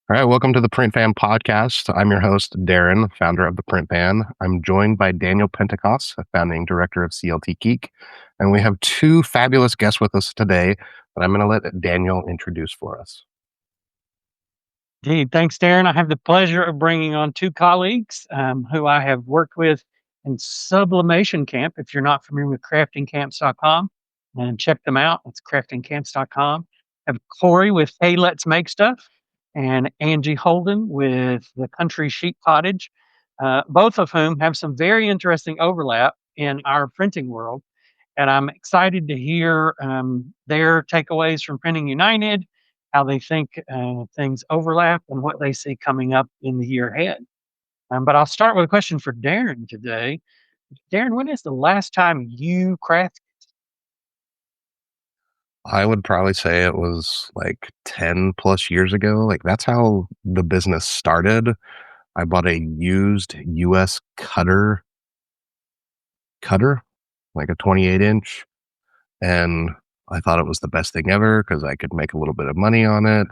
All right, welcome to the Print Fan podcast. I'm your host, Darren, founder of the Print Fan. I'm joined by Daniel Pentecost, a founding director of CLT Geek, and we have two fabulous guests with us today that I'm going to let Daniel introduce for us. Gee, thanks, Darren. I have the pleasure of bringing on two colleagues who I have worked with in Sublimation Camp. If you're not familiar with craftingcamps.com, and check them out. It's craftingcamps.com. I have Cori with Hey Let's Make Stuff and Angie Holden with the Country Sheep Cottage, both of whom have some very interesting overlap in our printing world. And I'm excited to hear their takeaways from Printing United, how they think things overlap, and what they see coming up in the year ahead. But I'll start with a question for Darren today. Darren, when is the last time you crafted? I would probably say it was like 10 plus years ago. Like, that's how the business started. I bought a used US cutter, like a 28-inch, and I thought it was the best thing ever because I could make a little bit of money on it.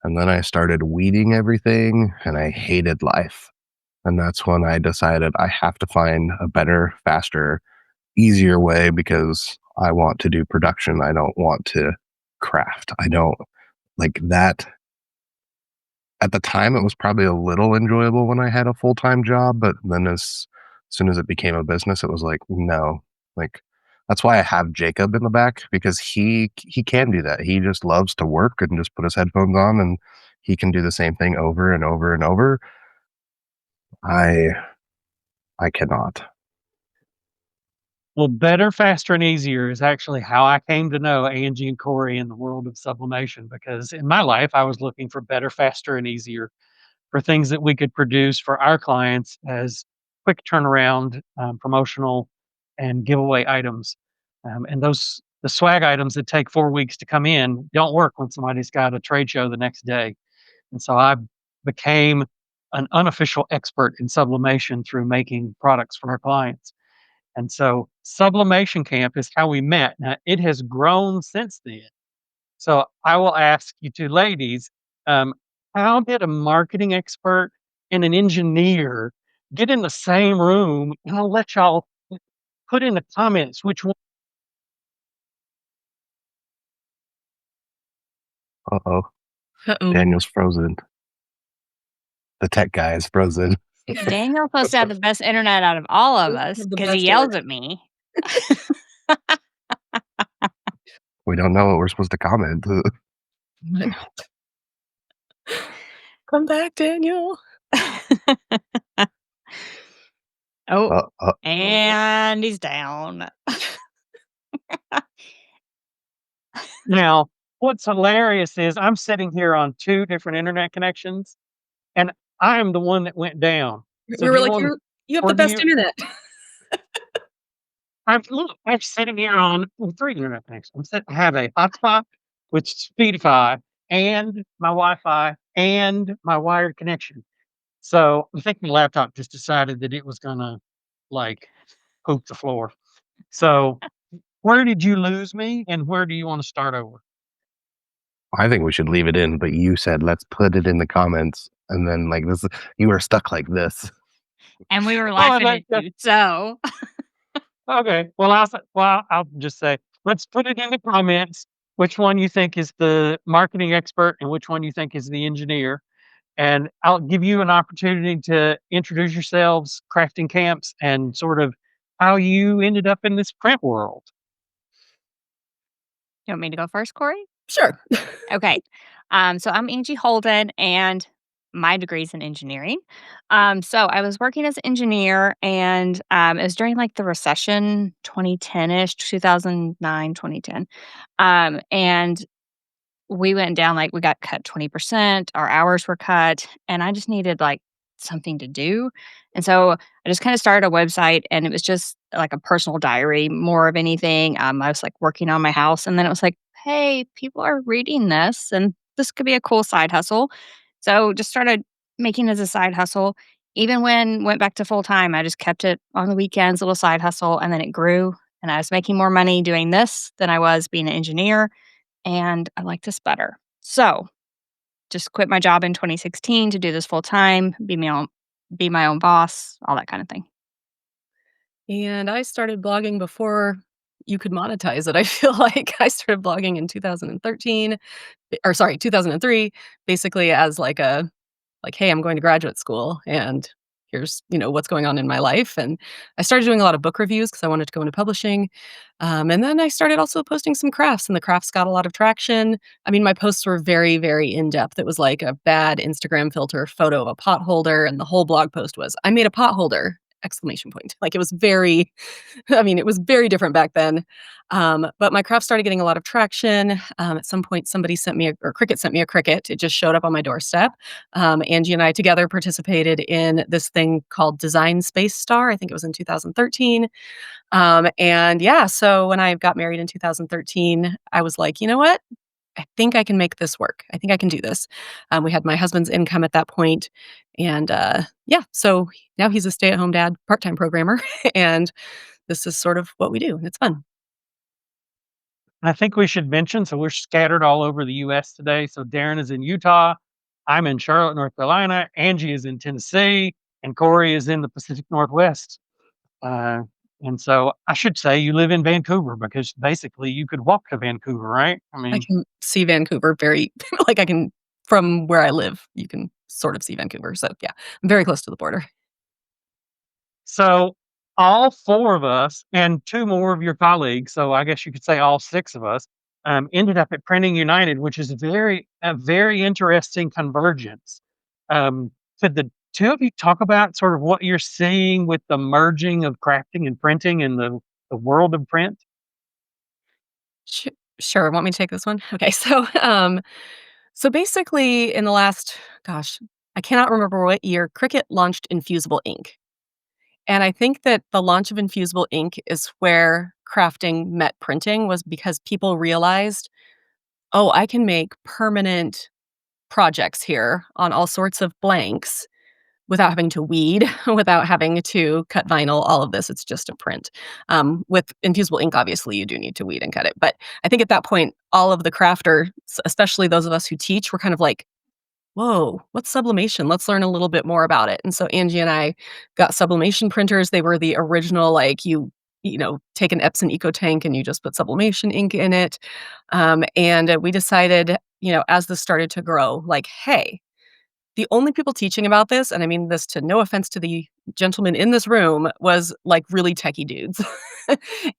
And then I started weeding everything and I hated life. And that's when I decided I have to find a better, faster, easier way because I want to do production. I don't want to craft. I don't like that. At the time, it was probably a little enjoyable when I had a full time job. But then as soon as it became a business, it was like, no, like, that's why I have Jacob in the back because he can do that. He just loves to work and just put his headphones on and he can do the same thing over and over and over. I I cannot. Well, better, faster, and easier is actually how I came to know Angie and Corey in the world of sublimation. Because in my life, I was looking for better, faster, and easier for things that we could produce for our clients as quick turnaround, promotional and giveaway items. And the swag items that take 4 weeks to come in don't work when somebody's got a trade show the next day. And so I became an unofficial expert in sublimation through making products for our clients. And so Sublimation Camp is how we met. Now, it has grown since then. So I will ask you two ladies, um, how did a marketing expert and an engineer get in the same room? And I'll let y'all put in the comments which one. Uh-oh. Uh-oh. Daniel's frozen. The tech guy is frozen. Daniel's supposed to have the best internet out of all of We us have the because he best yells internet. at me. We don't know what we're supposed to comment. Come back, Daniel. Oh, Uh, uh, and he's down. Now, what's hilarious is I'm sitting here on two different internet connections, and I am the one that went down. So We do were you like, want, you have or the do best you? internet. I'm sitting here on three internet connections. I have a hotspot, which is Speedify, and my Wi-Fi, and my wired connection. So I think my laptop just decided that it was gonna like poop the floor. So where did you lose me, and where do you want to start over? I think we should leave it in, but you said let's put it in the comments, and then like this, you were stuck like this. And we were Oh, laughing at you. So okay. I'll just say let's put it in the comments. Which one you think is the marketing expert, and which one you think is the engineer? And I'll give you an opportunity to introduce yourselves, crafting camps, and sort of how you ended up in this print world. you want me to go first, Corey? Sure. Okay. So I'm Angie Holden and my degree's in engineering. So I was working as an engineer and it was during like the recession 2010-ish, 2009, 2010. And we went down like we got cut 20%, our hours were cut, and I just needed like something to do. And so I just kind of started a website and it was just like a personal diary more of anything. I was like working on my house and then it was like, hey, people are reading this and this could be a cool side hustle. So just started making it as a side hustle. Even when went back to full time, I just kept it on the weekends, little side hustle, and then it grew and I was making more money doing this than I was being an engineer and I like this better. So just quit my job in 2016 to do this full time, be my own boss, all that kind of thing. And I started blogging before you could monetize it. I feel like I started blogging in 2013, or sorry, 2003, basically as like, "Hey, I'm going to graduate school, and here's, what's going on in my life." And I started doing a lot of book reviews because I wanted to go into publishing. And then I started also posting some crafts, and the crafts got a lot of traction. I mean, my posts were very, very in-depth. It was like a bad Instagram filter photo of a pot holder, and the whole blog post was, "I made a pot holder!" Exclamation point. Like, it was very I mean, it was very different back then. But my craft started getting a lot of traction. At some point, somebody sent me or Cricket sent me a cricket. It just showed up on my doorstep. Angie and I together participated in this thing called Design Space Star. I think it was in 2013. And yeah, so when I got married in 2013, I was like, you know what? I think I can make this work. I think I can do this. We had my husband's income at that point, and yeah, so now he's a stay-at-home dad, part-time programmer, and this is sort of what we do, and it's fun. I think we should mention, so we're scattered all over the US today. So Darren is in Utah. I'm in Charlotte, North Carolina. Angie is in Tennessee, and Cori is in the Pacific Northwest. Uh, and so I should say you live in Vancouver because basically you could walk to Vancouver, right? I I mean, can see Vancouver very like, I can from where I live, you can sort of see Vancouver, so yeah, I'm very close to the border. so all four of us and two more of your colleagues, so I guess you could say all six of us, ended up at Printing United, which is a very interesting convergence. Could the two of you talk about sort of what you're seeing with the merging of crafting and printing in the world of print? Sh Sure, want me to take this one? Okay, so basically in the last gosh, I cannot remember what year, Cricut launched infusible ink, and I think that the launch of infusible ink is where crafting met printing was because people realized, "Oh, I can make permanent projects here on all sorts of blanks without having to weed, without having to cut vinyl, all of this, it's just a print." With infusible ink, obviously, you do need to weed and cut it, but I think at that point, all of the crafters, especially those of us who teach, were kind of like, "Whoa, what's sublimation? Let's learn a little bit more about it." And so Angie and I got sublimation printers. They were the original, like, take an Epson EcoTank and you just put sublimation ink in it. And we decided, as this started to grow, like, "Hey, the only people teaching about this," and I mean this to no offense to the gentleman in this room, was, like, really techie dudes.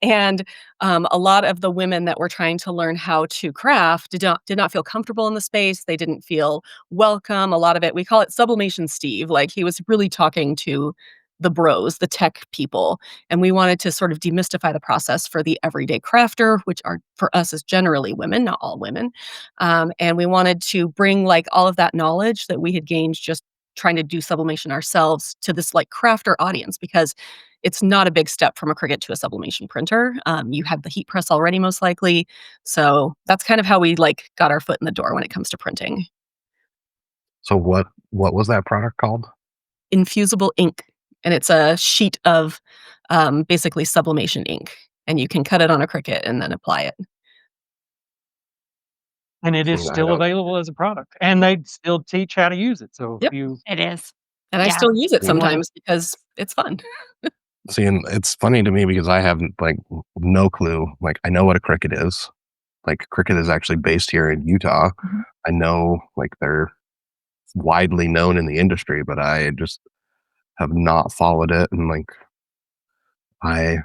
And, a lot of the women that were trying to learn how to craft did not feel comfortable in the space, they didn't feel welcome, a lot of it we call it Sublimation Steve, like, he was really talking to the bros, the tech people, and we wanted to sort of demystify the process for the everyday crafter, which are for us is generally women, not all women. And we wanted to bring, like, all of that knowledge that we had gained just trying to do sublimation ourselves to this, like, crafter audience because it's not a big step from a Cricut to a sublimation printer. You have the heat press already most likely. So that's kind of how we, like, got our foot in the door when it comes to printing. So what was that product called? Infusible ink, and it's a sheet of, basically sublimation ink, and you can cut it on a Cricut and then apply it. And it is I still don't available as a product, and they still teach how to use it. So if Yep, you It is. and I Yeah. still use it see. want to, sometimes because it's fun. See, and it's funny to me because I have like no clue. Like, I know what a cricket is. Like, cricket is actually based here in Utah. Mhm. I know like they're widely known in the industry, but I just have not followed it. And like, I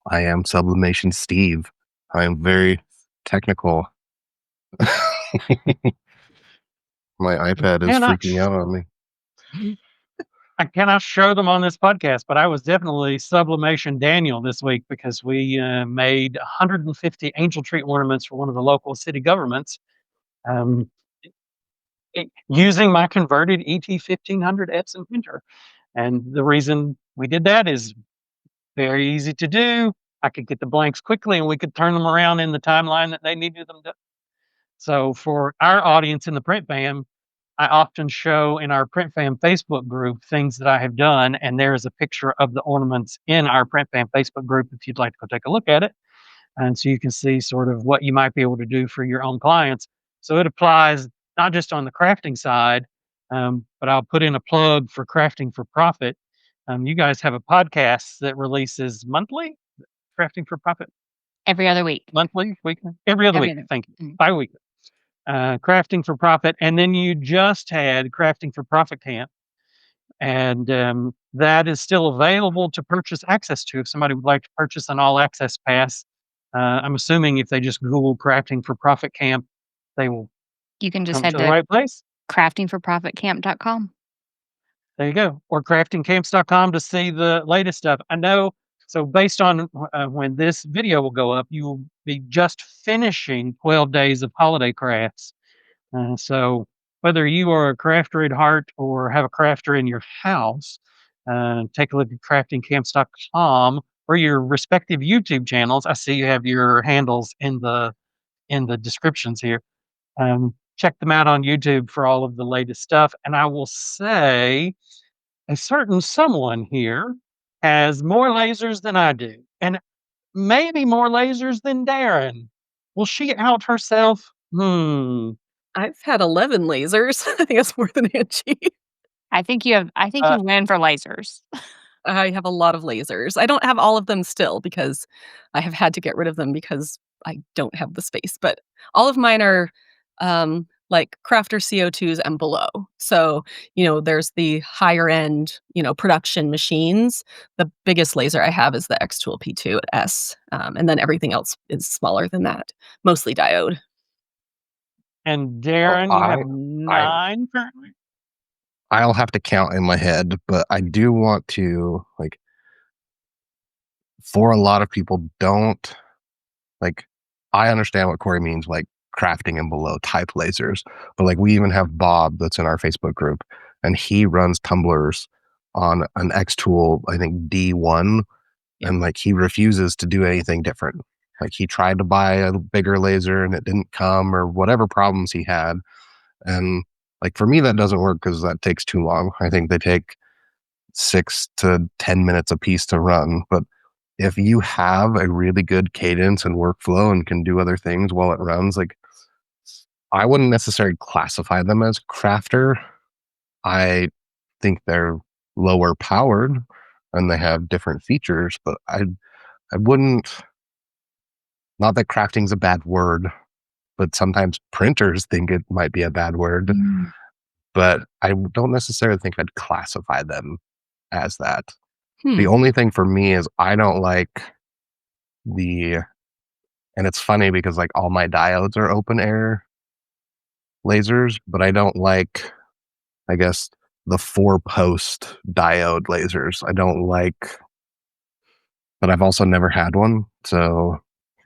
I am Sublimation Steve. I am very technical. My iPad is cannot freaking out on me. I cannot show them on this podcast, but I was definitely Sublimation Daniel this week because we made 150 angel tree ornaments for one of the local city governments um, using my converted ET 1500 Epson printer. And the reason we did that is very easy to do. I could get the blanks quickly and we could turn them around in the timeline that they needed them to. So for our audience in the print fam, I often show in our Print Fam Facebook group things that I have done, and there is a picture of the ornaments in our Print Fam Facebook group if you'd like to go take a look at it. And so you can see sort of what you might be able to do for your own clients. So it applies not just on the crafting side, but I'll put in a plug for Crafting for Profit. You guys have a podcast that releases monthly, Crafting for Profit, Every other week. monthly, weekly, every other Every week. other Thank you, mhm. bi-weekly. Crafting for Profit, and then you just had Crafting for Profit Camp, and that is still available to purchase access to if somebody would like to purchase an all access pass. I'm assuming if they just Google Crafting for Profit Camp, they will You can just come head to the to right place. craftingforprofitcamp.com. There you go. Or craftingcamps.com to see the latest stuff. I know. So based on when this video will go up, you will be just finishing 12 days of holiday crafts. So whether you are a crafter at heart or have a crafter in your house, take a look at craftingcamps.com or your respective YouTube channels. I see you have your handles in the descriptions here. Check them out on YouTube for all of the latest stuff. And I will say a certain someone here has more lasers than I do, and maybe more lasers than Darren. Will she out herself? Hmm. I've had 11 lasers. I think that's more than Angie. I think Uh, you win for lasers. I have a lot of lasers. I don't have all of them still because I have had to get rid of them because I don't have the space, but all of mine are, like crafter CO2s and below. So, there's the higher end, production machines. The biggest laser I have is the X-Tool P2S, and then everything else is smaller than that, mostly diode. and Oh, Darren, you have I 9 currently? I'll have to count in my head, but I do want to, like, for a lot of people don't like, I understand what Corey means, like crafting and below type lasers, but like we even have Bob that's in our Facebook group, and he runs tumblers on an X Tool, I think D1, Yeah. and like he refuses to do anything different. Like he tried to buy a bigger laser and it didn't come, or whatever problems he had. And like for me, that doesn't work because that takes too long. I think they take 6 to 10 minutes a piece to run. But if you have a really good cadence and workflow and can do other things while it runs, like I wouldn't necessarily classify them as crafter. I think they're lower powered and they have different features, but I wouldn't, not that crafting's a bad word, but sometimes printers think it might be a bad word, Mm. but I don't necessarily think I'd classify them as that. The Hmm. only thing for me is I don't like the, and it's funny because like all my diodes are open air lasers, but I don't like, I guess, the 4-post diode lasers. I don't like, but I've also never had one, so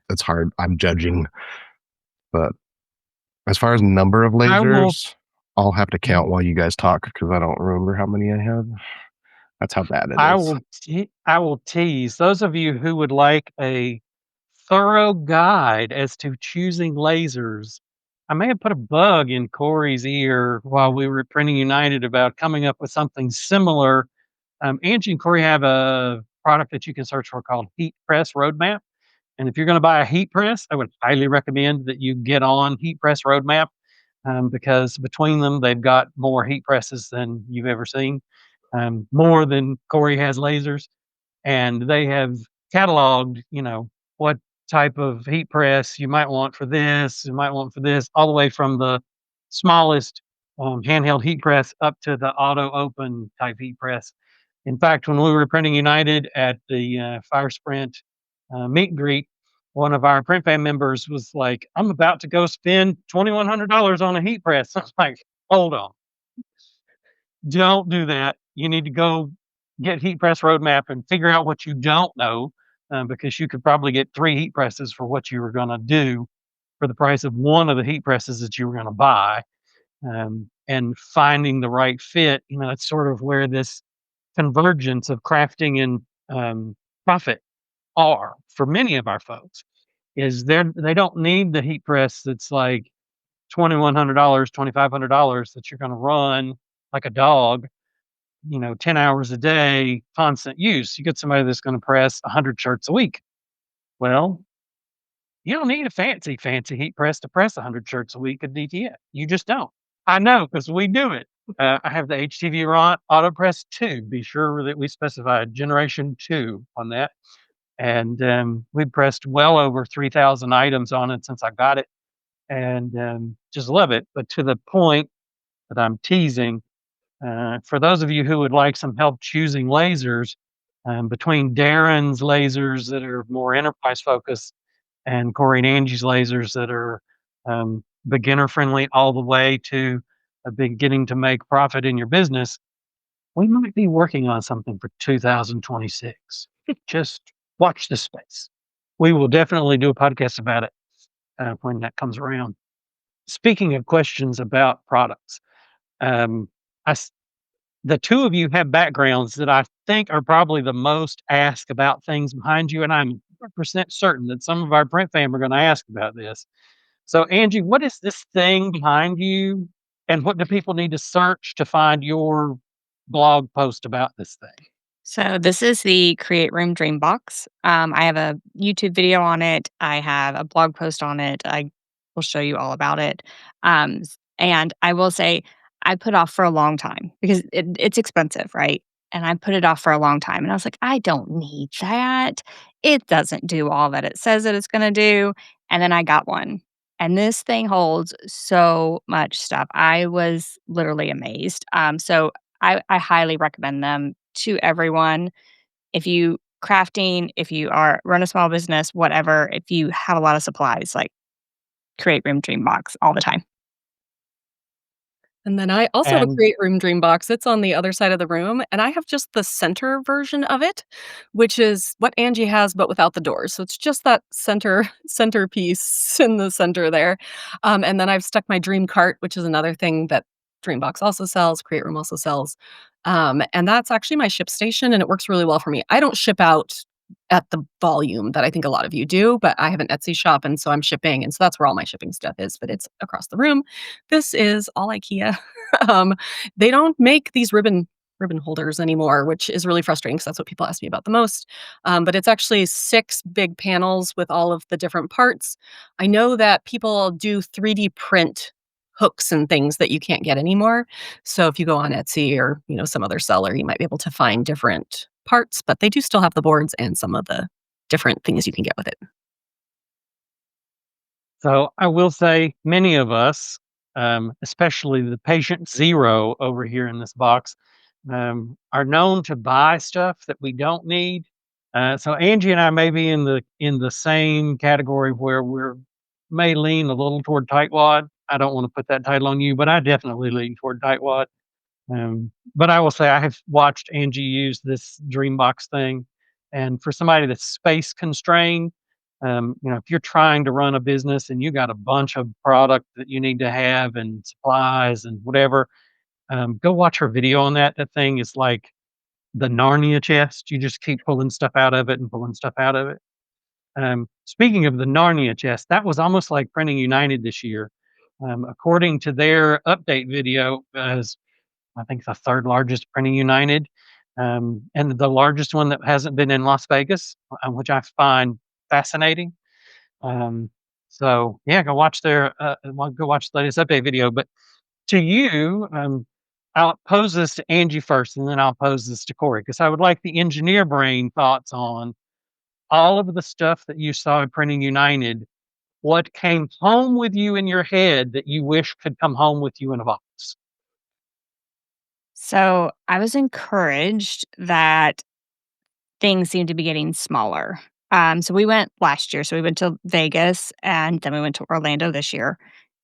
it's hard. I'm judging, but as far as number of I will lasers, I'll have to count while you guys talk because I don't remember how many I have. That's how bad it is. I will tease those of you who would like a thorough guide as to choosing lasers. I may have put a bug in Corey's ear while we were at Printing United about coming up with something similar. Angie and Corey have a product that you can search for called Heat Press Roadmap. And if you're going to buy a heat press, I would highly recommend that you get on Heat Press Roadmap, because between them, they've got more heat presses than you've ever seen, more than Corey has lasers. And they have cataloged, what type of heat press you might want for this, you might want for this, all the way from the smallest handheld heat press up to the auto open type heat press. In fact, when we were printing United at the Fire Sprint meet and greet, one of our print fan members was like, "I'm about to go spend $2,100 on a heat press." I was like, "Hold on, don't do that. You need to go get Heat Press Roadmap and figure out what you don't know, because you could probably get 3 heat presses for what you were going to do for the price of one of the heat presses that you were going to buy." And finding the right fit, that's sort of where this convergence of crafting and profit are for many of our folks. Is they don't need the heat press that's like $2,100, $2,500 that you're going to run like a dog, 10 hours a day, constant use. You get somebody that's going to press 100 shirts a week. Well, you don't need a fancy heat press to press 100 shirts a week at DTF. You just don't. I know because we do it. I have the HTV AutoPress 2. Be sure that we specify generation 2 on that. And we've pressed well over 3,000 items on it since I got it, and just love it. But to the point that I'm teasing, for those of you who would like some help choosing lasers, between Darren's lasers that are more enterprise focused and Cori and Angie's lasers that are beginner friendly all the way to beginning to make profit in your business, we might be working on something for 2026. Just watch this space. We will definitely do a podcast about it when that comes around. Speaking of questions about products, um, I s the 2 of you have backgrounds that I think are probably the most asked about things behind you, and I'm 100% certain that some of our print fam are gonna ask about this. So, Angie, what is this thing behind you, and what do people need to search to find your blog post about this thing? So this is the Create Room Dream Box. I have a YouTube video on it. I have a blog post on it. I will show you all about it. And I will say I put off for a long time because it's expensive, right? And I put it off for a long time. And I was like, I don't need that. It doesn't do all that it says that it's going to do. And then I got one. And this thing holds so much stuff. I was literally amazed. I highly recommend them to everyone. If you crafting, if you are run a small business, whatever, if you have a lot of supplies, like create Room Dream Box all the time. And then I also have a And Create Room Dream box. It's on the other side of the room, and I have just the center version of it, which is what Angie has, but without the doors. So it's just that centerpiece in the center there. And then I've stuck my Dream Cart, which is another thing that Dreambox also sells, Create Room also sells. And that's actually my ship station, and it works really well for me. I don't ship out at the volume that I think a lot of you do, but I have an Etsy shop, and so I'm shipping, and so that's where all my shipping stuff is, but it's across the room. This is all IKEA. Um, they don't make these ribbon holders anymore, which is really frustrating because that's what people ask me about the most. But it's actually 6 big panels with all of the different parts. I know that people do 3D print hooks and things that you can't get anymore. So if you go on Etsy or, some other seller, you might be able to find different parts, but they do still have the boards and some of the different things you can get with it. so I will say many of us, especially the patient zero over here in this box, are known to buy stuff that we don't need. So Angie and I may be in the same category where we're may lean a little toward tightwad. I don't want to put that title on you, but I definitely lean toward tightwad. But I will say I have watched Angie use this Dreambox thing, and for somebody that's space constrained, if you're trying to run a business and you got a bunch of product that you need to have and supplies and whatever, go watch her video on that. That thing is like the Narnia chest. You just keep pulling stuff out of it and pulling stuff out of it. Speaking of the Narnia chest, that was almost like Printing United this year. According to their update video, as I think the third largest Printing United, and the largest one that hasn't been in Las Vegas, which I find fascinating. Um, so yeah, go watch the latest update video. But to you, I'll pose this to Angie first, and then I'll pose this to Cori because I would like the engineer brain thoughts on all of the stuff that you saw at Printing United. What came home with you in your head that you wish could come home with you in a box? So I was encouraged that things seem to be getting smaller. So we went last year. So we went to Vegas and then we went to Orlando this year.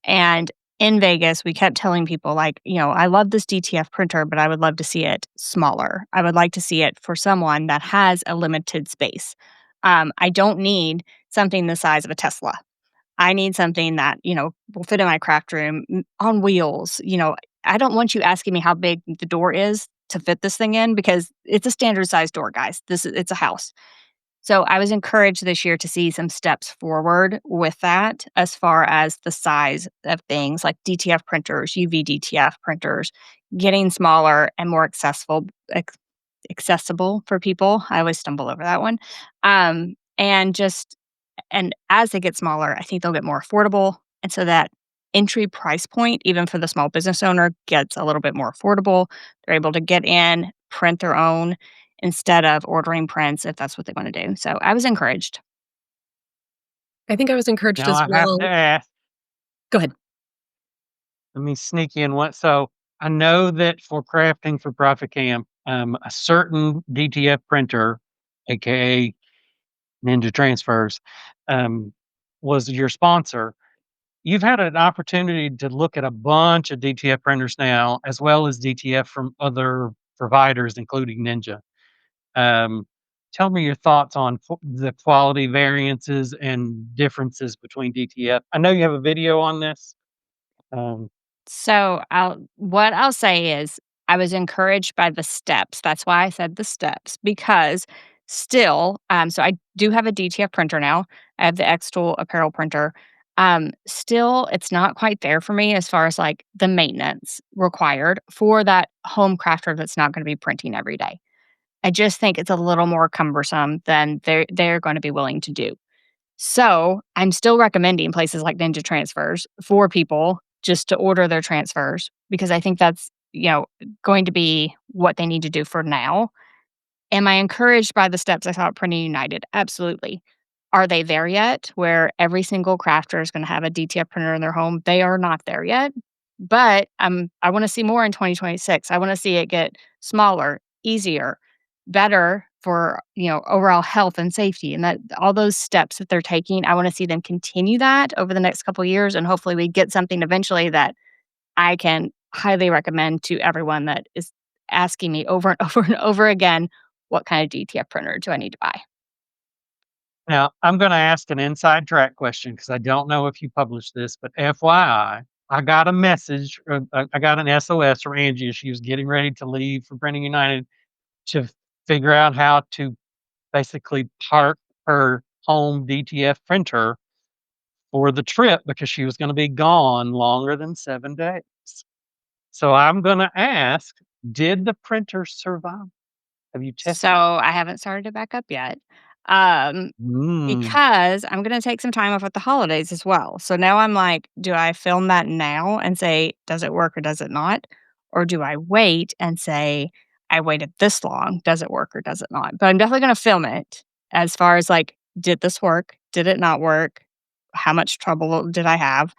And in Vegas, we kept telling people, like, I love this DTF printer, but I would love to see it smaller. I would like to see it for someone that has a limited space. I don't need something the size of a Tesla. I need something that, will fit in my craft room on wheels. I don't want you asking me how big the door is to fit this thing in because it's a standard size door, guys. It's a house. So I was encouraged this year to see some steps forward with that as far as the size of things like DTF printers, UV DTF printers, getting smaller and more accessible for people. I always stumble over that one. And as they get smaller, I think they'll get more affordable. And so that entry price point, even for the small business owner, gets a little bit more affordable. They're able to get in, print their own instead of ordering prints if that's what they want to do. So I was encouraged. I think I was encouraged Now as I have to well. ask, Go ahead. let me sneak in one. So I know that for crafting for Profit Camp, a certain DTF printer, aka Ninja Transfers, um, was your sponsor. You've had an opportunity to look at a bunch of DTF printers now, as well as DTF from other providers, including Ninja. Um, Tell me your thoughts on the quality variances and differences between DTF. I know you have a video on this. Um, So I'll say is I was encouraged by the steps. That's why I said the steps because still, so I do have a DTF printer now. I have the X Tool apparel printer. Still, it's not quite there for me as far as like the maintenance required for that home crafter that's not going to be printing every day. I just think it's a little more cumbersome than they're going to be willing to do. So, I'm still recommending places like Ninja Transfers for people just to order their transfers because I think that's, going to be what they need to do for now. Am I encouraged by the steps I saw at Printing United? Absolutely. Are they there yet where every single crafter is gonna have a DTF printer in their home? They are not there yet, but, I wanna see more in 2026. I wanna see it get smaller, easier, better for, overall health and safety, and that all those steps that they're taking, I wanna see them continue that over the next couple years, and hopefully we get something eventually that I can highly recommend to everyone that is asking me over and over and over again, "What kind of DTF printer do I need to buy?" Now, I'm going to ask an inside track question because I don't know if you published this, but FYI, I got a message, I got an SOS from Angie as she was getting ready to leave for Printing United to figure out how to basically park her home DTF printer for the trip because she was going to be gone longer than 7 days. So I'm going to ask, did the printer survive? Have you So, tested? I haven't started it back up yet, um, Mm. because I'm gonna take some time off at the holidays as well. So now I'm like, do I film that now and say, "Does it work or does it not?" Or do I wait and say, "I waited this long, does it work or does it not?" But I'm definitely gonna film it as far as, like, did this work? Did it not work? How much trouble did I have?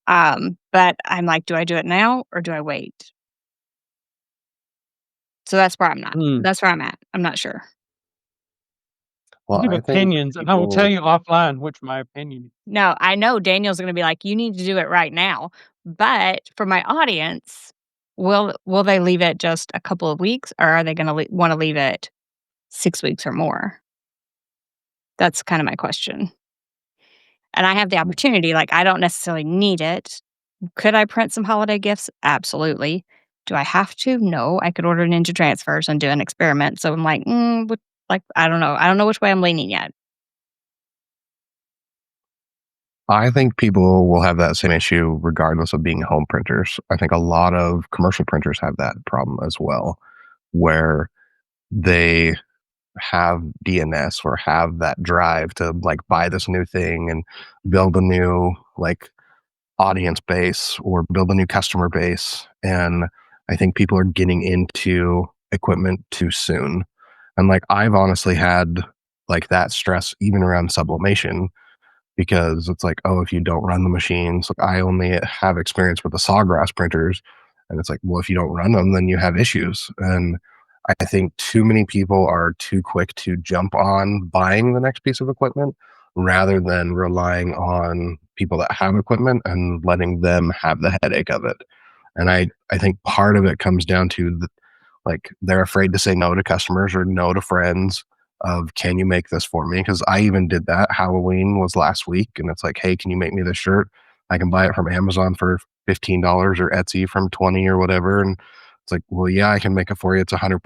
But I'm like, do I do it now or do I wait? So that's where I'm not. Mm. That's where I'm at. I'm not sure. Well, I have I think opinions, and I will tell people you offline which my opinion is. No, I know Daniel's gonna be like, "You need to do it right now." But for my audience, will they leave it just a couple of weeks, or are they gonna wanna leave it 6 weeks or more? That's kinda my question. And I have the opportunity, like, I don't necessarily need it. Could I print some holiday gifts? Absolutely. Do I have to? No. I could order Ninja Transfers and do an experiment. So I'm like, I don't know. I don't know which way I'm leaning yet. I think people will have that same issue regardless of being home printers. I think a lot of commercial printers have that problem as well, where they have DNS or have that drive to like buy this new thing and build a new like audience base or build a new customer base. And I think people are getting into equipment too soon. And like I've honestly had like that stress even around sublimation because it's like, oh, if you don't run the machines, like I only have experience with the sawgrass printers. And it's like, well, if you don't run them, then you have issues. And I think too many people are too quick to jump on buying the next piece of equipment rather than relying on people that have equipment and letting them have the headache of it. And I think part of it comes down to like they're afraid to say no to customers or no to friends of can you make this for me? Because I even did that. Halloween was last week, and it's like, hey, can you make me this shirt? I can buy it from Amazon for $15 or Etsy from 20 or whatever. And it's like, well, yeah, I can make it for you. It's $100.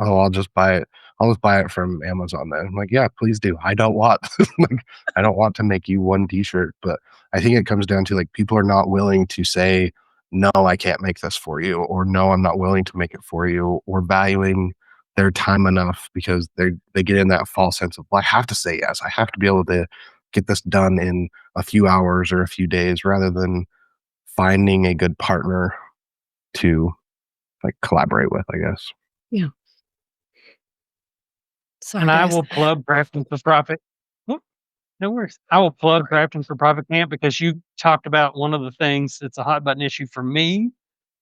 Oh, I'll just buy it. I'll just buy it from Amazon then. I'm like, yeah, please do. I don't want like I don't want to make you one t-shirt, but I think it comes down to like people are not willing to say no, I can't make this for you, or no, I'm not willing to make it for you, or valuing their time enough because they get in that false sense of, well, I have to say yes. I have to be able to get this done in a few hours or a few days rather than finding a good partner to like collaborate with, I guess. Yeah. Sorry, And I guys. will plug Crafting for Profit. Whoop, no worries. I will plug Crafting for Profit Camp because you talked about one of the things that's a hot button issue for me,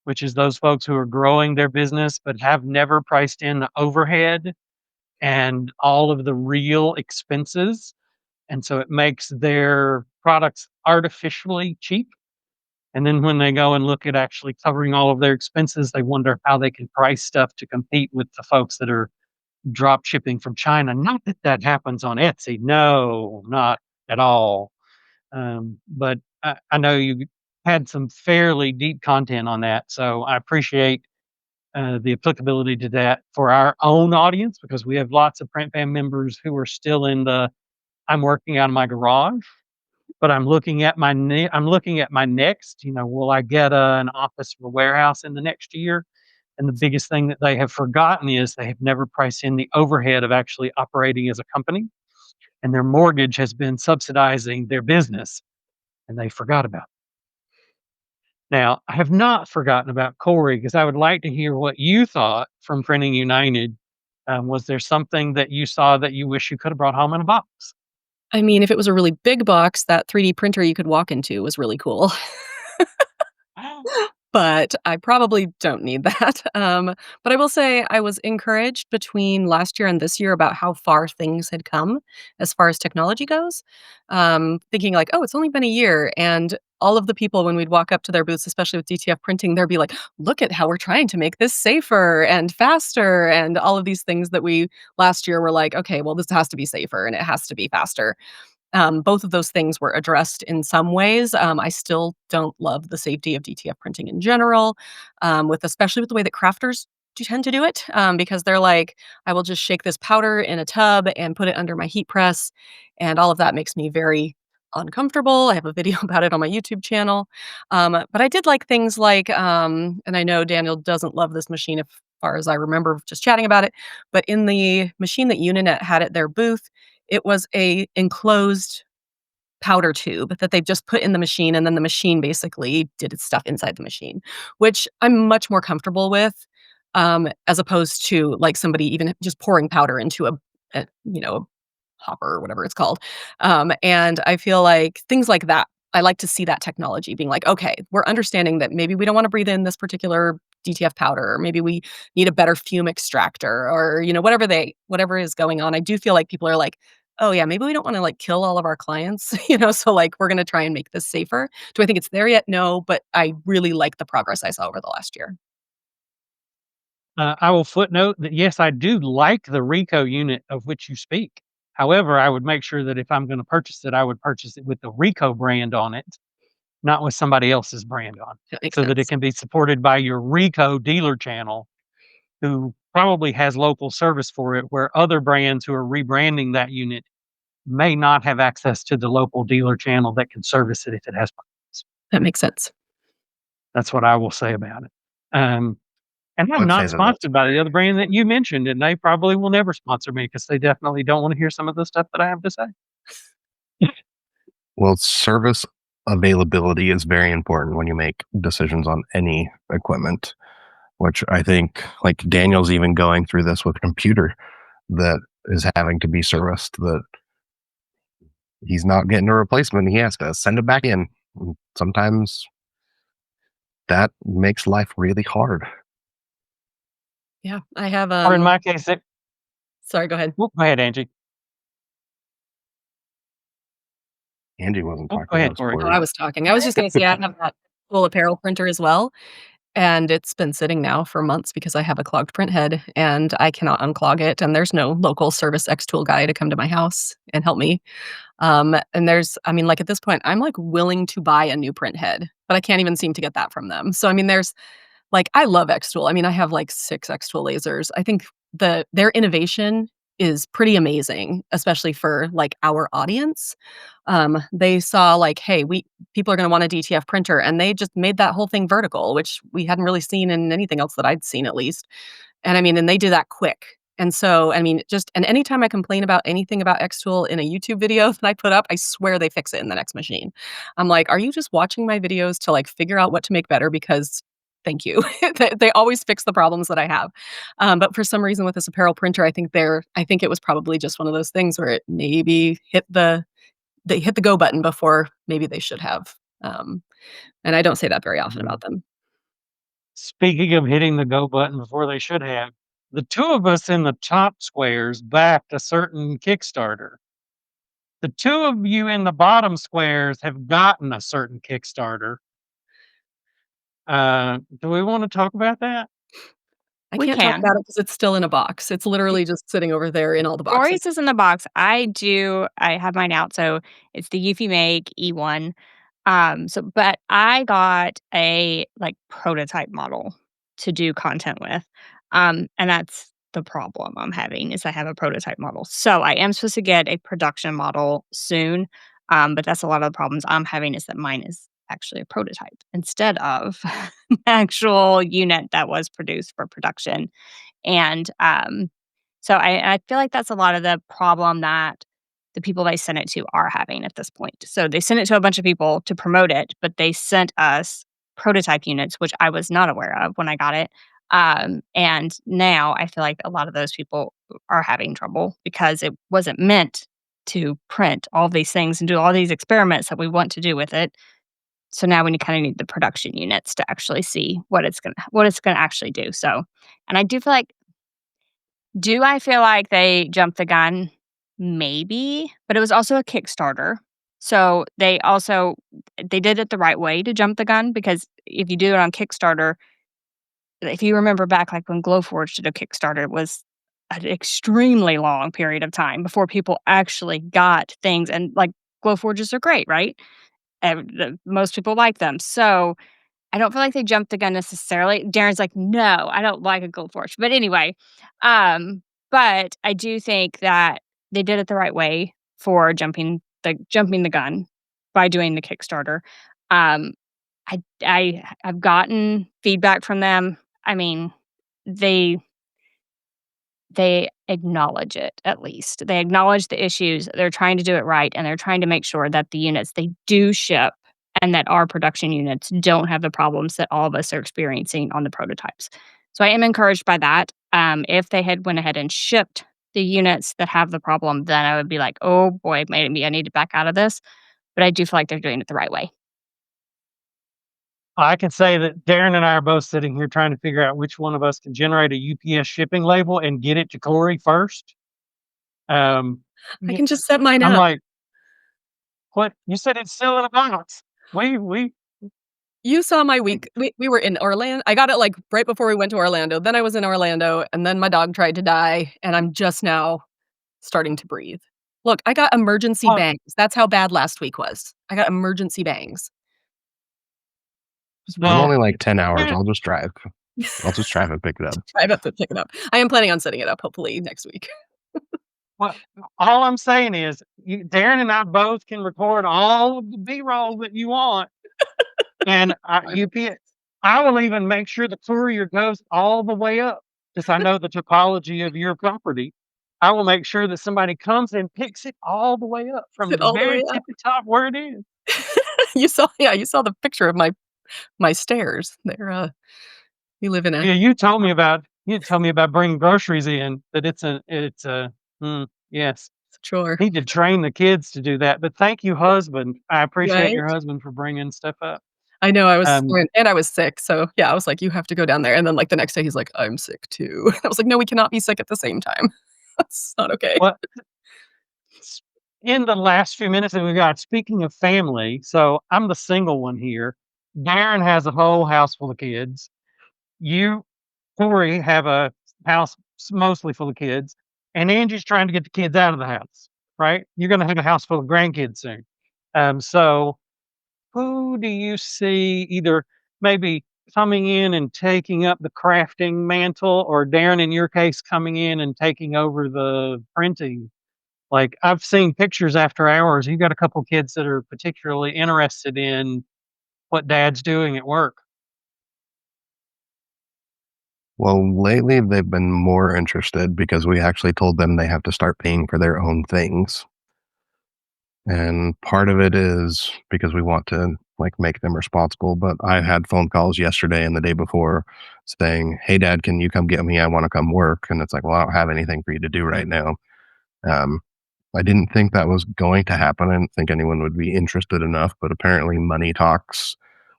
which is those folks who are growing their business but have never priced in the overhead and all of the real expenses. And so it makes their products artificially cheap. And then when they go and look at actually covering all of their expenses, they wonder how they can price stuff to compete with the folks that are drop shipping from China. Not that that happens on Etsy. No, not at all. But I know you had some fairly deep content on that. So I appreciate the applicability to that for our own audience because we have lots of Print Fam members who are still in the I'm working out of my garage, but I'm looking at I'm looking at my next. Will I get an office or a warehouse in the next year? And the biggest thing that they have forgotten is they have never priced in the overhead of actually operating as a company, and their mortgage has been subsidizing their business, and they forgot about it. Now, I have not forgotten about Cori because I would like to hear what you thought from Printing United. Was there something that you saw that you wish you could have brought home in a box? I mean, if it was a really big box, that 3D printer you could walk into was really cool. But I probably don't need that. But I will say I was encouraged between last year and this year about how far things had come as far as technology goes. Thinking like, oh, it's only been a year. And all of the people, when we'd walk up to their booths, especially with DTF printing, they'd be like, look at how we're trying to make this safer and faster. And all of these things that we last year were like, okay, well, this has to be safer and it has to be faster. Both of those things were addressed in some ways. I still don't love the safety of DTF printing in general, with especially with the way that crafters do tend to do it, because they're like, I will just shake this powder in a tub and put it under my heat press, and all of that makes me very uncomfortable. I have a video about it on my YouTube channel. But I did like things like, and I know Daniel doesn't love this machine as far as I remember just chatting about it, but in the machine that Uninet had at their booth, it was a enclosed powder tube that they just put in the machine, and then the machine basically did its stuff inside the machine, which I'm much more comfortable with, as opposed to, like, somebody even just pouring powder into a hopper or whatever it's called. And I feel like things like that, I like to see that technology being like, "Okay, we're understanding that maybe we don't wanna breathe in this particular DTF powder, or maybe we need a better fume extractor," or, whatever is going on. I do feel like people are like, "Oh, yeah, maybe we don't wanna, like, kill all of our clients, so, like, we're gonna try and make this safer." Do I think it's there yet? No, but I really like the progress I saw over the last year. I will footnote that yes, I do like the Rico unit of which you speak. However, I would make sure that if I'm going to purchase it, I would purchase it with the Rico brand on it, not with somebody else's brand on, That makes so that it sense. can be supported by your Rico dealer channel, who probably has local service for it, where other brands who are rebranding that unit may not have access to the local dealer channel that can service it if it has problems. That makes sense. That's what I will say about it. Um, And I I'm would say not that that's sponsored by the other brand that you mentioned, and they probably will never sponsor me because they definitely don't wanna hear some of the stuff that I have to say. well, service availability is very important when you make decisions on any equipment, which I think like Daniel's even going through this with a computer that is having to be serviced, that he's not getting a replacement. He has to send it back in. And sometimes that makes life really hard. Yeah, I have, Or in my case, it sorry, go ahead. Go ahead, Angie. Angie wasn't Go talking, that ahead, was Corey. Oh, I Corey. was talking. I was just gonna say I have that full apparel printer as well, and it's been sitting now for months because I have a clogged print head, and I cannot unclog it, and there's no local Service X tool guy to come to my house and help me. And I mean, like, at this point, I'm, like, willing to buy a new print head, but I can't even seem to get that from them. So, I mean, I love Xtool. I mean, I have, like, 6 Xtool lasers. I think their innovation is pretty amazing, especially for, like, our audience. They saw, like, "Hey, we people are gonna want a DTF printer," and they just made that whole thing vertical, which we hadn't really seen in anything else that I'd seen, at least. And I mean, and they did that quick. And so, I mean, and anytime I complain about anything about Xtool in a YouTube video that I put up, I swear they fix it in the next machine. I'm like, "Are you just watching my videos to, like, figure out what to make better? Because thank you." They always fix the problems that I have. But for some reason with this apparel printer, I think it was probably just one of those things where it maybe they hit the go button before maybe they should have. Um, and I don't say that very often Mhm. about them. Speaking of hitting the go button before they should have, the 2 of us in the top squares backed a certain Kickstarter. The 2 of you in the bottom squares have gotten a certain Kickstarter. Do we wanna talk about that? I We can't talk can. about it because it's still in a box. It's literally just sitting over there in all the boxes. Rory's is in the box. I have mine out, so it's the Eufy Make E1. But I got a, like, prototype model to do content with, and that's the problem I'm having is I have a prototype model. So I am supposed to get a production model soon, but that's a lot of the problems I'm having is that mine is actually a prototype instead of an actual unit that was produced for production. And, so I feel like that's a lot of the problem that the people they sent it to are having at this point. So they sent it to a bunch of people to promote it, but they sent us prototype units, which I was not aware of when I got it. And now I feel like a lot of those people are having trouble because it wasn't meant to print all these things and do all these experiments that we want to do with it. So now we kind of need the production units to actually see what it's gonna actually do. So, and I do feel like do I feel like they jumped the gun? Maybe, but it was also a Kickstarter. So they did it the right way to jump the gun because if you do it on Kickstarter, if you remember back like when Glowforge did a Kickstarter, it was an extremely long period of time before people actually got things and like Glowforges are great, right? Most people like them. So I don't feel like they jumped the gun necessarily. Darren's like, "No, I don't like a Gold Forge." But anyway, um, but I do think that they did it the right way for jumping the gun by doing the Kickstarter. Um, I've gotten feedback from them. I mean, they they acknowledge it at least. They acknowledge the issues, they're trying to do it right, and they're trying to make sure that the units they do ship and that our production units don't have the problems that all of us are experiencing on the prototypes. So I am encouraged by that. If they had went ahead and shipped the units that have the problem, then I would be like, "Oh boy, maybe I need to back out of this." But I do feel like they're doing it the right way. I can say that Darren and I are both sitting here trying to figure out which one of us can generate a UPS shipping label and get it to Corey first. Um, I y can just set mine I'm up. like, "What? You said it's still in a box." We You saw my week. We were in Orlando. I got it, like, right before we went to Orlando, then I was in Orlando, and then my dog tried to die, and I'm just now starting to breathe. Look, I got emergency well, bangs. That's how bad last week was. I got emergency bangs. It was I'm really well, only like 10 hours. here I'll just drive. I'll just drive and pick it up. I have to pick it up. I am planning on setting it up hopefully next week. well, all I'm saying is Darren and I both can record all of the B-roll that you want, and, Right. UPS I will even make sure the courier goes all the way up because I know the topology of your property. I will make sure that somebody comes and picks it all the way up from Sit the all the very way up. tippy top where it is. You saw the picture of my stairs. We live in a Yeah, you told me about bringing groceries in, that yes. it's a chore, Need to train the kids to do that, but thank you, husband. I appreciate right? your husband for bringing stuff up. I know Um, and I was sick, so, yeah, I was like, "You have to go down there," and then, like, the next day, he's like, "I'm sick too." I was like, "No, we cannot be sick at the same time. That's not okay." what s in the last few minutes that we got, speaking of family, so I'm the single one here. Darren has a whole house full of kids. You, Corey, have a house mostly full of kids, and Angie's trying to get the kids out of the house, right? You're gonna have a house full of grandkids soon. So who do you see either maybe coming in and taking up the crafting mantle, or Darren, in your case, coming in and taking over the printing? Like, I've seen pictures after hours. You got a couple kids that are particularly interested in what dad's doing at work. Well, lately they've been more interested because we actually told them they have to start paying for their own things. And part of it is because we want to like make them responsible. But I had phone calls yesterday and the day before saying, "Hey, Dad, can you come get me? I want to come work." And it's like, well, I don't have anything for you to do right now. Um, I didn't think that was going to happen. I didn't think anyone would be interested enough, but apparently money talks.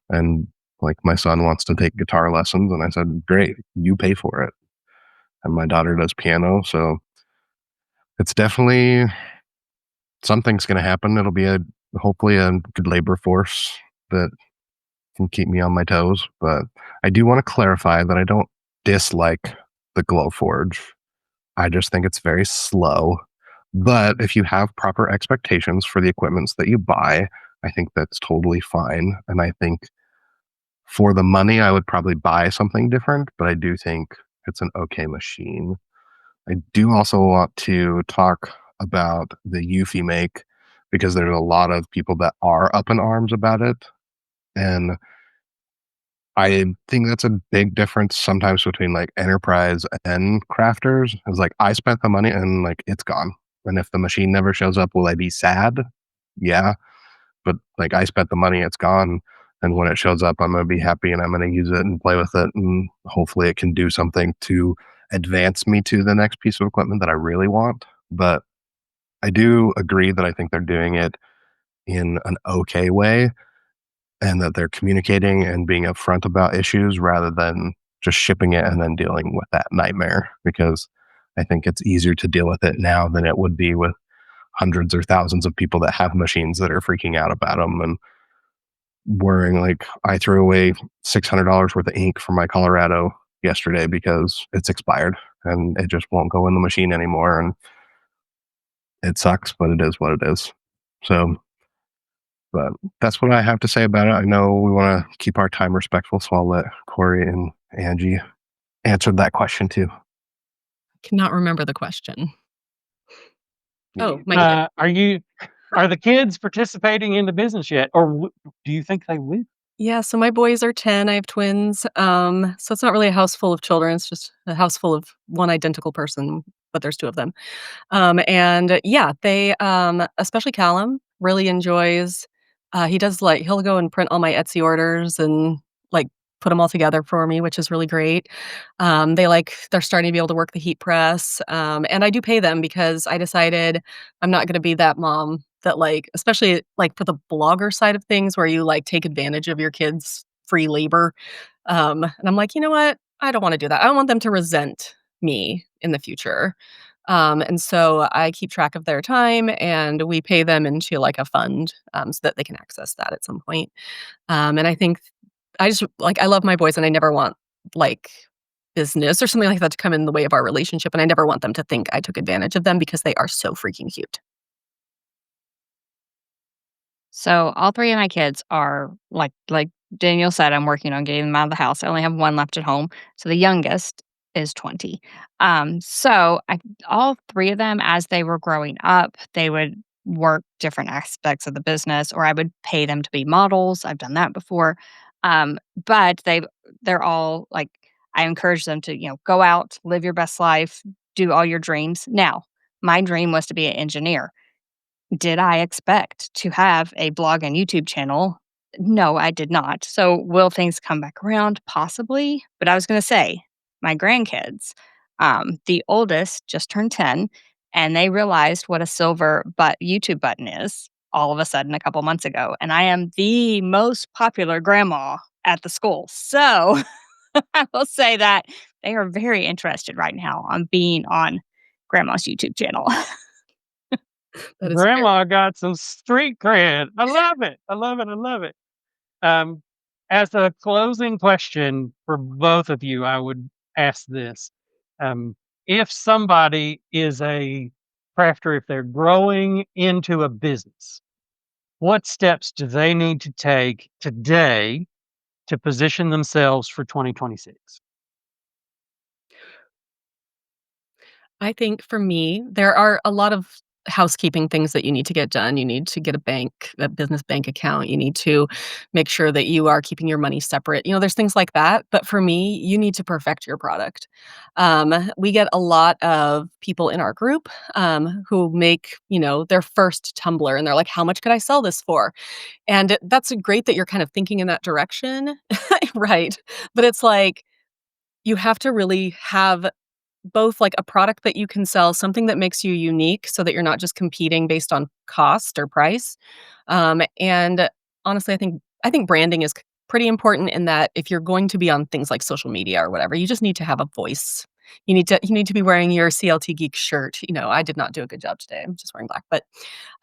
And like my son wants to take guitar lessons, and I said, "Great, you pay for it." And my daughter does piano, so it's definitely something's going to happen. It'll be a hopefully a good labor force that can keep me on my toes. But I do want to clarify that I don't dislike the Glow Forge. I just think it's very slow. But if you have proper expectations for the equipments that you buy, I think that's totally fine. And I think for the money, I would probably buy something different, but I do think it's an okay machine. I do also want to talk about the Eufy make because there's a lot of people that are up in arms about it. And I think that's a big difference sometimes between like enterprise and crafters. It's like I spent the money and like it's gone. And if the machine never shows up, will I be sad? Yeah. But like I spent the money, it's gone. And when it shows up, I'm gonna be happy and I'm gonna use it and play with it and hopefully it can do something to advance me to the next piece of equipment that I really want. But I do agree that I think they're doing it in an okay way and that they're communicating and being upfront about issues rather than just shipping it and then dealing with that nightmare because I think it's easier to deal with it now than it would be with hundreds or thousands of people that have machines that are freaking out about them and worrying. Like I threw away $600 worth of ink from my Colorado yesterday because it's expired and it just won't go in the machine anymore. And it sucks, but it is what it is. So, but that's what I have to say about it. I know we want to keep our time respectful, so I'll let Cori and Angie answer that question too. Cannot remember the question. Me Oh, my either. Are the kids participating in the business yet, or do you think they will? Yeah, so my boys are 10, I have twins, so it's not really a house full of children, it's just a house full of one identical person, but there's 2 of them. And yeah, they, especially Callum, really enjoys he does, like he'll go and print all my Etsy orders and, like, put them all together for me, which is really great. They're starting to be able to work the heat press, and I do pay them because I decided I'm not gonna be that mom that, like especially, like, for the blogger side of things where you, like, take advantage of your kids' free labor, and I'm like, "You know what? I don't wanna do that. I don't want them to resent me in the future." And so I keep track of their time and we pay them into like a fund so that they can access that at some point. And I think I just like, I love my boys and I never want like business or something like that to come in the way of our relationship. And I never want them to think I took advantage of them because they are so freaking cute. So all 3 of my kids are like Daniel said, I'm working on getting them out of the house. I only have 1 left at home. So the youngest is 20. So all 3 of them, as they were growing up, they would work different aspects of the business, or I would pay them to be models. I've done that before. But they're all like I encourage them to, go out, live your best life, do all your dreams. Now, my dream was to be an engineer. Did I expect to have a blog and YouTube channel? No, I did not. So, will things come back around? Possibly. But I was going to say, my grandkids, the oldest just turned 10, and they realized what a silver YouTube button is all of a sudden a couple months ago. And I am the most popular grandma at the school. So, I will say that they are very interested right now on being on grandma's YouTube channel. That is fair. Grandma got some street cred. I love it. I love it. I love it. Um, as a closing question for both of you, I would ask this. Um, if somebody is a crafter, if they're growing into a business, what steps do they need to take today to position themselves for 2026? I think for me, there are a lot of housekeeping things that you need to get done. You need to get a business bank account. You need to make sure that you are keeping your money separate. There's things like that. But for me, you need to perfect your product. We get a lot of people in our group who make, their first tumbler and they're like, how much could I sell this for? And that's great that you're kind of thinking in that direction. Right. But it's like, you have to really have both like a product that you can sell, something that makes you unique so that you're not just competing based on cost or price. And honestly, I think branding is pretty important in that if you're going to be on things like social media or whatever, you just need to have a voice. You need to be wearing your CLT Geek shirt. I did not do a good job today. I'm just wearing black. But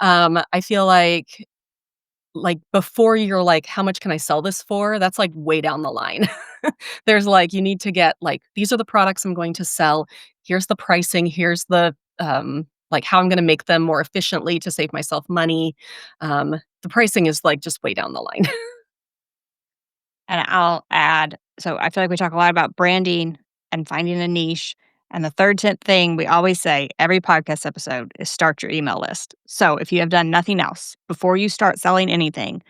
I feel like before you're like, how much can I sell this for? That's like way down the line. There's like, you need to get like, these are the products I'm going to sell. Here's the pricing. Here's the, like how I'm going to make them more efficiently to save myself money. The pricing is like just way down the line. And I'll add, so I feel like we talk a lot about branding and finding a niche. And the third tip thing we always say every podcast episode is start your email list. So if you have done nothing else before you start selling anything,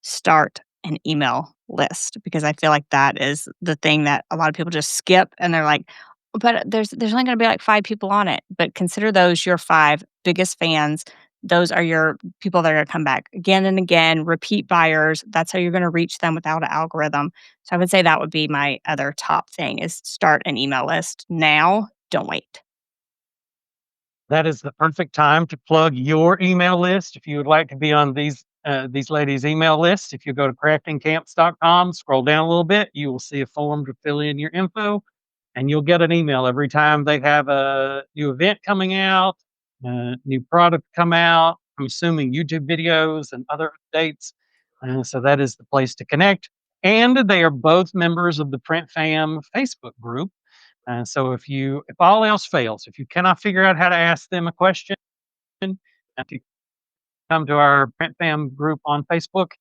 start an email list, because I feel like that is the thing that a lot of people just skip and they're like, but there's only going to be like 5 people on it. But consider those your 5 biggest fans. Those are your people that are going to come back again and again, repeat buyers. That's how you're going to reach them without an algorithm. So I would say that would be my other top thing is start an email list now. Don't wait. That is the perfect time to plug your email list. If you would like to be on these ladies' email list, if you go to craftingcamps.com, scroll down a little bit, you will see a form to fill in your info, and you'll get an email every time they have a new event coming out, new product come out. I'm assuming YouTube videos and other updates. So that is the place to connect. And they are both members of the Print Fam Facebook group. So if all else fails, if you cannot figure out how to ask them a question, if you come to our Print Fam group on Facebook,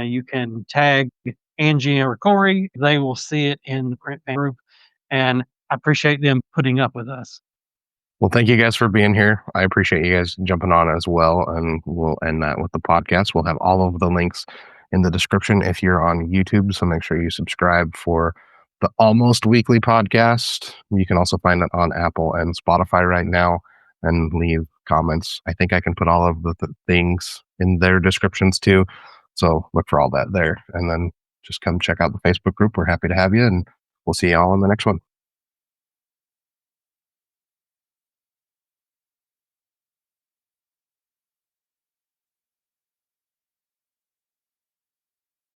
you can tag Angie or Cori. They will see it in the Print Fam group, and I appreciate them putting up with us. Well, thank you guys for being here. I appreciate you guys jumping on as well. And we'll end that with the podcast. We'll have all of the links in the description if you're on YouTube. So make sure you subscribe for the almost weekly podcast. You can also find it on Apple and Spotify right now and leave comments. I think I can put all of the things in their descriptions too. So look for all that there. And then just come check out the Facebook group. We're happy to have you. And we'll see you all in the next one.